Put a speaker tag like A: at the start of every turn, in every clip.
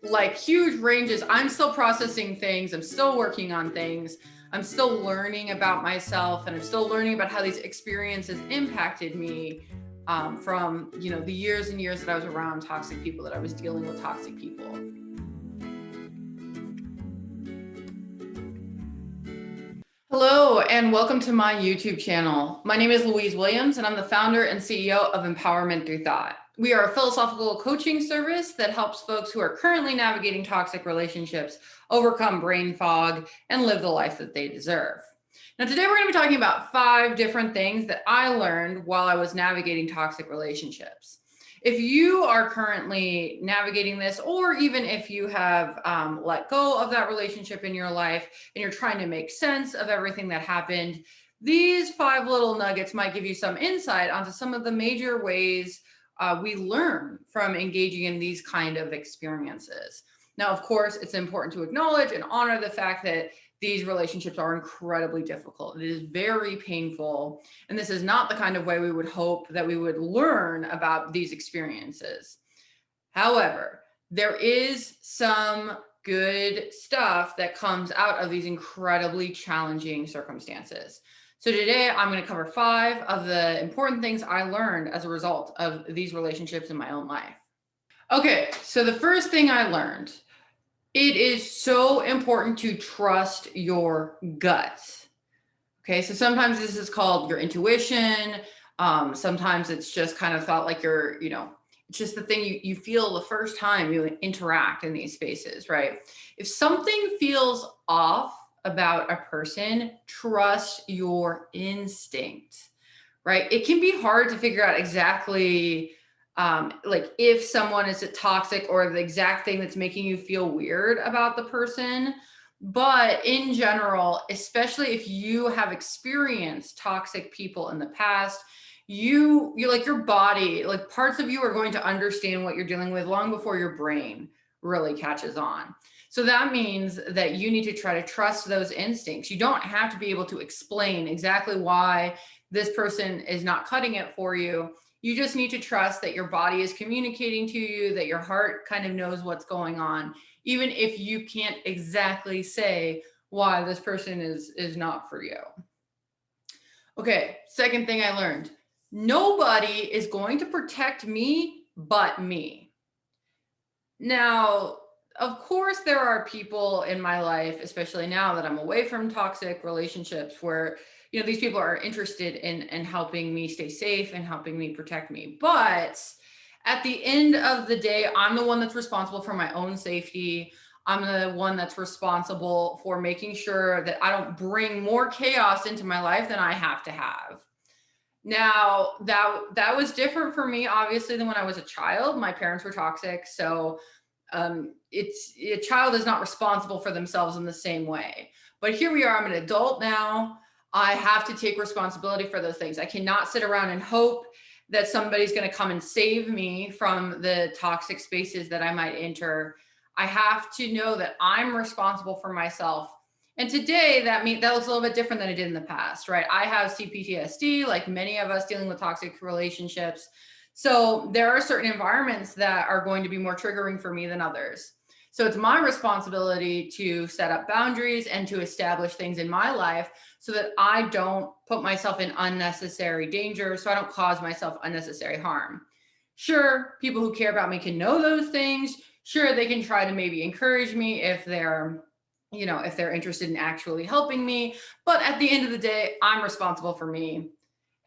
A: like huge ranges. I'm still processing things. I'm still working on things. I'm still learning about myself, and I'm still learning about how these experiences impacted me from the years and years that I was around toxic people, that I was dealing with toxic people. Hello, and welcome to my YouTube channel. My name is Louise Williams, and I'm the founder and CEO of Empowerment Through Thought. We are a philosophical coaching service that helps folks who are currently navigating toxic relationships overcome brain fog and live the life that they deserve. Now, today we're going to be talking about 5 different things that I learned while I was navigating toxic relationships. If you are currently navigating this, or even if you have let go of that relationship in your life and you're trying to make sense of everything that happened, these 5 little nuggets might give you some insight onto some of the major ways we learn from engaging in these kind of experiences. Now, of course, it's important to acknowledge and honor the fact that these relationships are incredibly difficult. It is very painful. And this is not the kind of way we would hope that we would learn about these experiences. However, there is some good stuff that comes out of these incredibly challenging circumstances. So today I'm going to cover 5 of the important things I learned as a result of these relationships in my own life. Okay, so the first thing I learned, it is so important to trust your gut. Okay, so sometimes this is called your intuition. Sometimes it's just kind of thought like it's just the thing you feel the first time you interact in these spaces, right? If something feels off about a person, trust your instinct, right? It can be hard to figure out exactly like if someone is toxic or the exact thing that's making you feel weird about the person. But in general, especially if you have experienced toxic people in the past, you like your body, like parts of you are going to understand what you're dealing with long before your brain really catches on. So that means that you need to try to trust those instincts. You don't have to be able to explain exactly why this person is not cutting it for you. You just need to trust that your body is communicating to you, that your heart kind of knows what's going on, even if you can't exactly say why this person is not for you. Okay, second thing I learned. Nobody is going to protect me but me. Now, of course, there are people in my life, especially now that I'm away from toxic relationships, where these people are interested in helping me stay safe and helping me protect me. But at the end of the day, I'm the one that's responsible for my own safety. I'm the one that's responsible for making sure that I don't bring more chaos into my life than I have to have. Now, that was different for me, obviously, than when I was a child. My parents were toxic, so it's a child is not responsible for themselves in the same way. But here we are. I'm an adult now. I have to take responsibility for those things. I cannot sit around and hope that somebody's going to come and save me from the toxic spaces that I might enter. I have to know that I'm responsible for myself. And today that looks a little bit different than it did in the past, right? I have CPTSD, like many of us dealing with toxic relationships. So there are certain environments that are going to be more triggering for me than others. So it's my responsibility to set up boundaries and to establish things in my life so that I don't put myself in unnecessary danger, so I don't cause myself unnecessary harm. Sure, people who care about me can know those things. Sure, they can try to maybe encourage me if they're interested in actually helping me. But at the end of the day, I'm responsible for me.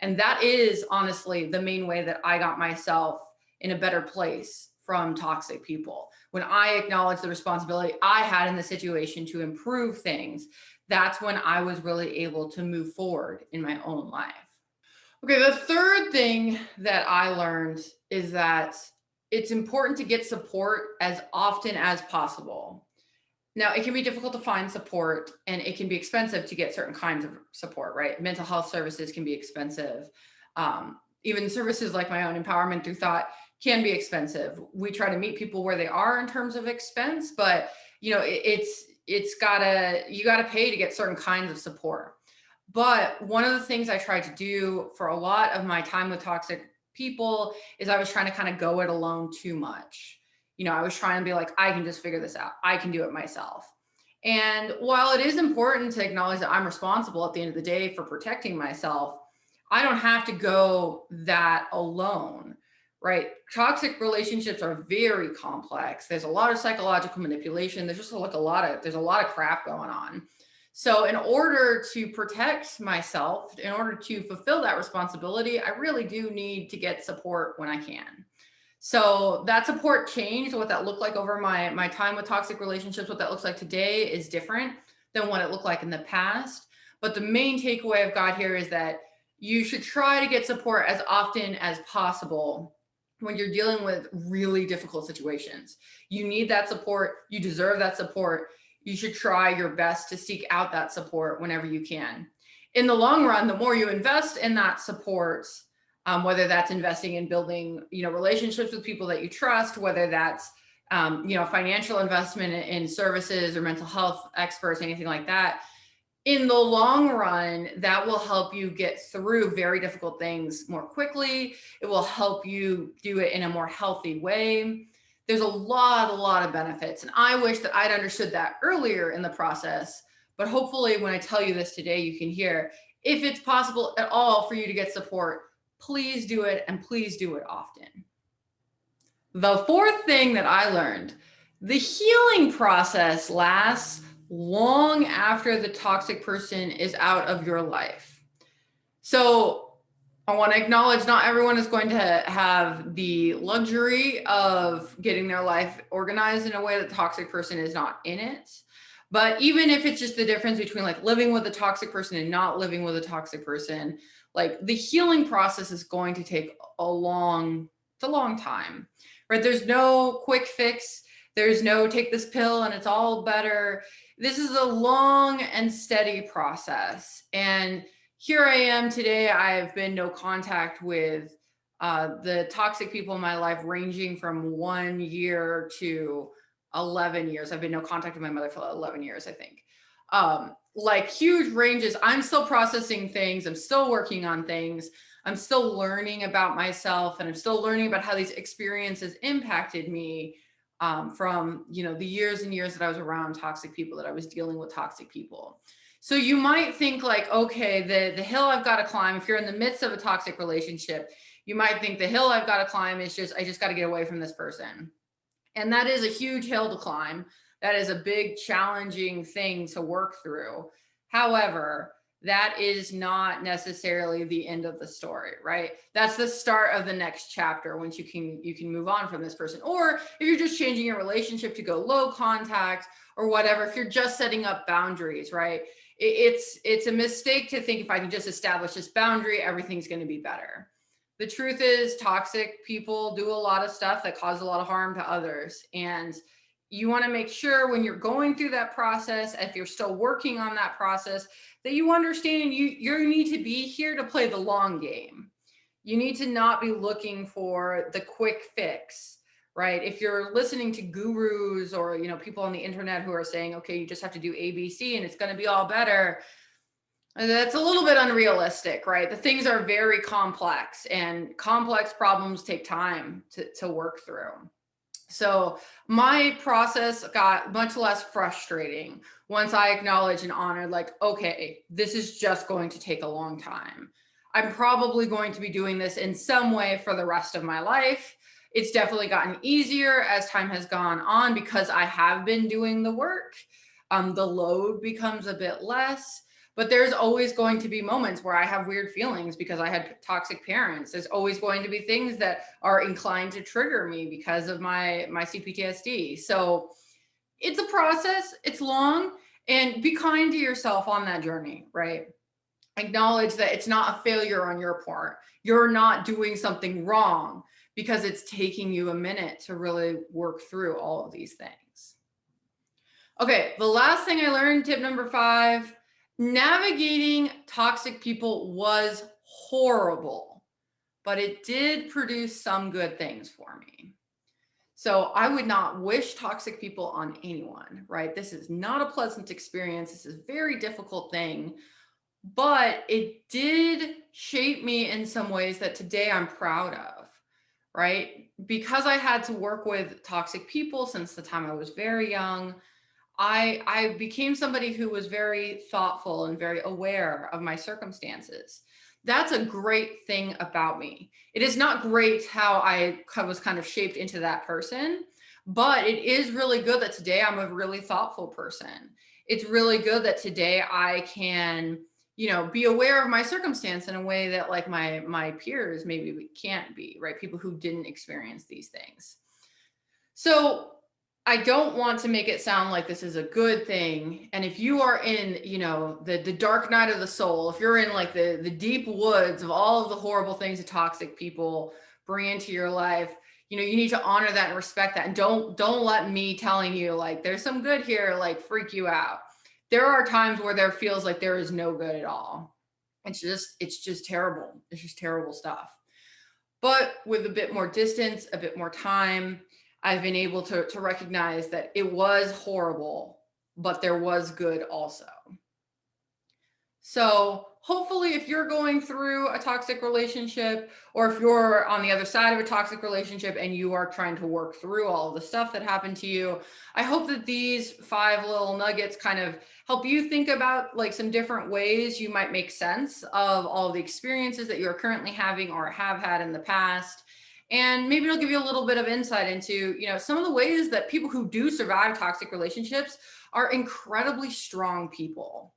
A: And that is honestly the main way that I got myself in a better place from toxic people. When I acknowledged the responsibility I had in the situation to improve things, that's when I was really able to move forward in my own life. Okay, the third thing that I learned is that it's important to get support as often as possible. Now, it can be difficult to find support, and it can be expensive to get certain kinds of support, right? Mental health services can be expensive. Even services like my own Empowerment Through Thought can be expensive. We try to meet people where they are in terms of expense, but you gotta pay to get certain kinds of support. But one of the things I tried to do for a lot of my time with toxic people is I was trying to kind of go it alone too much. I was trying to be like, I can just figure this out. I can do it myself. And while it is important to acknowledge that I'm responsible at the end of the day for protecting myself, I don't have to go that alone, right? Toxic relationships are very complex. There's a lot of psychological manipulation. There's just like there's a lot of crap going on. So in order to protect myself, in order to fulfill that responsibility, I really do need to get support when I can. So that support changed. What that looked like over my time with toxic relationships, what that looks like today is different than what it looked like in the past. But the main takeaway I've got here is that you should try to get support as often as possible when you're dealing with really difficult situations. You need that support. You deserve that support. You should try your best to seek out that support whenever you can. In the long run, the more you invest in that support, whether that's investing in building, relationships with people that you trust, whether that's, financial investment in services or mental health experts, anything like that. In the long run, that will help you get through very difficult things more quickly. It will help you do it in a more healthy way. There's a lot of benefits. And I wish that I'd understood that earlier in the process. But hopefully when I tell you this today, you can hear, if it's possible at all for you to get support, please do it, and please do it often. The fourth thing that I learned, the healing process lasts long after the toxic person is out of your life. So I want to acknowledge not everyone is going to have the luxury of getting their life organized in a way that the toxic person is not in it. But even if it's just the difference between like living with a toxic person and not living with a toxic person, like the healing process is going to take a long time, right? There's no quick fix. There's no take this pill and it's all better. This is a long and steady process. And here I am today. I've been no contact with the toxic people in my life, ranging from 1 year to 11 years. I've been no contact with my mother for 11 years, I think. Like huge ranges. I'm still processing things. I'm still working on things. I'm still learning about myself, and I'm still learning about how these experiences impacted me from, the years and years that I was around toxic people, that I was dealing with toxic people. So you might think like, okay, the hill I've got to climb, if you're in the midst of a toxic relationship, you might think the hill I've got to climb is I just got to get away from this person. And that is a huge hill to climb. That is a big, challenging thing to work through. However, that is not necessarily the end of the story, right? That's the start of the next chapter once you can move on from this person. Or if you're just changing your relationship to go low contact or whatever, if you're just setting up boundaries, right? It's a mistake to think if I can just establish this boundary, everything's going to be better. The truth is, toxic people do a lot of stuff that cause a lot of harm to others. And you want to make sure when you're going through that process, if you're still working on that process, that you understand you need to be here to play the long game. You need to not be looking for the quick fix, right? If you're listening to gurus or, people on the internet who are saying, okay, you just have to do ABC and it's going to be all better, that's a little bit unrealistic, right? The things are very complex, and complex problems take time to work through. So my process got much less frustrating once I acknowledged and honored, like, okay, this is just going to take a long time. I'm probably going to be doing this in some way for the rest of my life. It's definitely gotten easier as time has gone on because I have been doing the work. The load becomes a bit less. But there's always going to be moments where I have weird feelings because I had toxic parents. There's always going to be things that are inclined to trigger me because of my CPTSD. So it's a process, it's long, and be kind to yourself on that journey, right? Acknowledge that it's not a failure on your part. You're not doing something wrong because it's taking you a minute to really work through all of these things. Okay, the last thing I learned, tip number 5, navigating toxic people was horrible, but it did produce some good things for me. So I would not wish toxic people on anyone, right? This is not a pleasant experience. This is a very difficult thing, but it did shape me in some ways that today I'm proud of, right? because I had to work with toxic people since the time I was very young, I became somebody who was very thoughtful and very aware of my circumstances. That's a great thing about me. It is not great how I was kind of shaped into that person, but it is really good that today I'm a really thoughtful person. It's really good that today I can, be aware of my circumstance in a way that like my peers maybe we can't be, right? People who didn't experience these things. So I don't want to make it sound like this is a good thing. And if you are in, the dark night of the soul, if you're in like the deep woods of all of the horrible things that toxic people bring into your life, you need to honor that and respect that. And don't let me telling you like there's some good here, like freak you out. There are times where there feels like there is no good at all. It's just terrible. It's just terrible stuff. But with a bit more distance, a bit more time, I've been able to recognize that it was horrible, but there was good also. So hopefully if you're going through a toxic relationship, or if you're on the other side of a toxic relationship and you are trying to work through all of the stuff that happened to you, I hope that these 5 little nuggets kind of help you think about like some different ways you might make sense of all of the experiences that you're currently having or have had in the past. And maybe it'll give you a little bit of insight into, some of the ways that people who do survive toxic relationships are incredibly strong people.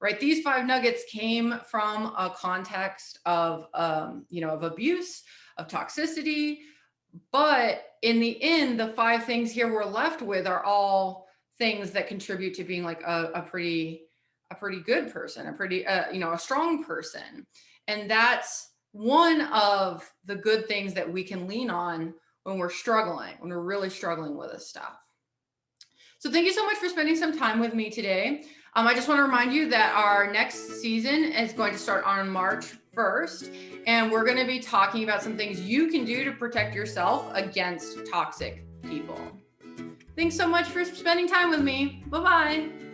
A: Right? These 5 nuggets came from a context of, of abuse, of toxicity. But in the end, the 5 things here we're left with are all things that contribute to being like a pretty good person, a strong person. And that's one of the good things that we can lean on when we're really struggling with this stuff. So thank you so much for spending some time with me today. I just want to remind you that our next season is going to start on March 1st, and we're going to be talking about some things you can do to protect yourself against toxic people. Thanks so much for spending time with me. Bye-bye.